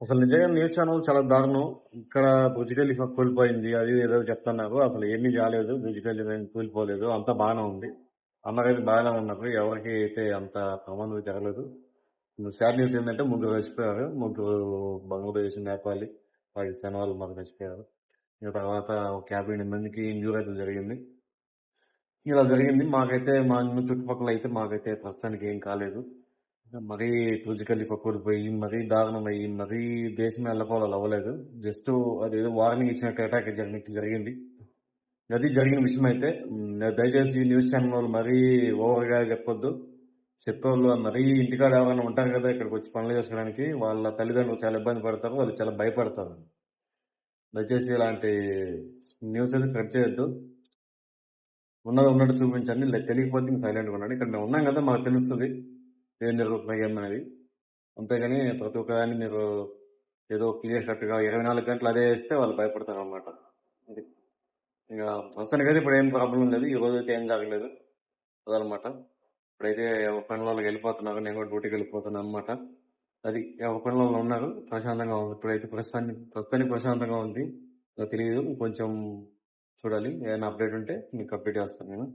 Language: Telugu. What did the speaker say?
అసలు నిజంగా న్యూస్ ఛానల్ చాలా దారుణం. ఇక్కడ బుర్జ్ ఖలీఫా కూలిపోయింది. అది ఏదో చెప్తున్నారు. అసలు ఏమీ కాలేదు. బుర్జ్ ఖలీఫా ఏం కూలిపోలేదు. అంతా బాగానే ఉంది. అందరైతే బాగానే ఉన్నారు. ఎవరికి అయితే అంత ప్రమాదం జరగలేదు. సాడ్ న్యూస్ ఏంటంటే ముగ్గురు చచ్చిపోయారు. ముగ్గురు బంగ్లాదేశ్, నేపాలి, పాకిస్తాన్ వాళ్ళు మాకు చచ్చిపోయారు. ఇక తర్వాత ఒక 58 మందికి ఇంజూర్ అయితే జరిగింది. ఇలా జరిగింది. మాకైతే మా చుట్టుపక్కల అయితే మాకైతే ప్రస్తుతానికి ఏం కాలేదు. మరీ బుర్జ్ ఖలీఫా కూలిపోయి మరీ దారుణం అయ్యి మరీ దేశం ఎల్లకోలాలు అవ్వలేదు. జస్ట్ అదేదో వార్నింగ్ ఇచ్చినట్టు అటాక్ జరిగింది. అది జరిగిన విషయం అయితే దయచేసి న్యూస్ ఛానల్ వాళ్ళు మరీ ఓవర్ గా చెప్పొద్దు. చెప్పేవాళ్ళు మరీ ఇంటికాడ ఎవరైనా ఉంటారు కదా ఇక్కడికి వచ్చి పనులు చేసుకోవడానికి, వాళ్ళ తల్లిదండ్రులు చాలా ఇబ్బంది పడతారు. వాళ్ళు చాలా భయపడతారు. దయచేసి ఇలాంటి న్యూస్ అయితే స్ప్రెడ్ చేయొద్దు. ఉన్నది ఉన్నట్టు చూపించండి. తెలియకపోతే ఇంక సైలెంట్గా ఉండండి. ఇక్కడ మేము ఉన్నాం కదా, మాకు తెలుస్తుంది ఏం జరుగుతున్నాయి ఏమనేది. అంతేగాని ప్రతి ఒక్కదాన్ని మీరు ఏదో క్లియర్ కట్ గా 24 గంటలు అదే వేస్తే వాళ్ళు భయపడతారు అనమాట. అది ఇంకా ప్రస్తుతానికైతే ఇప్పుడు ఏం ప్రాబ్లం లేదు. ఈ రోజు అయితే ఏం జరగలేదు. అదనమాట. ఇప్పుడైతే ఎవరి పనుల వాళ్ళకి వెళ్ళిపోతున్నారు. నేను కూడా డ్యూటీకి వెళ్ళిపోతున్నాను అనమాట. అది ఎవరి పనుల వాళ్ళు ఉన్నారు. ప్రశాంతంగా ఉంది. ఇప్పుడైతే ప్రస్తుతానికి ప్రశాంతంగా ఉంది. నాకు తెలియదు, కొంచెం చూడాలి. ఏదైనా అప్డేట్ ఉంటే మీకు అప్డేట్ చేస్తాను నేను.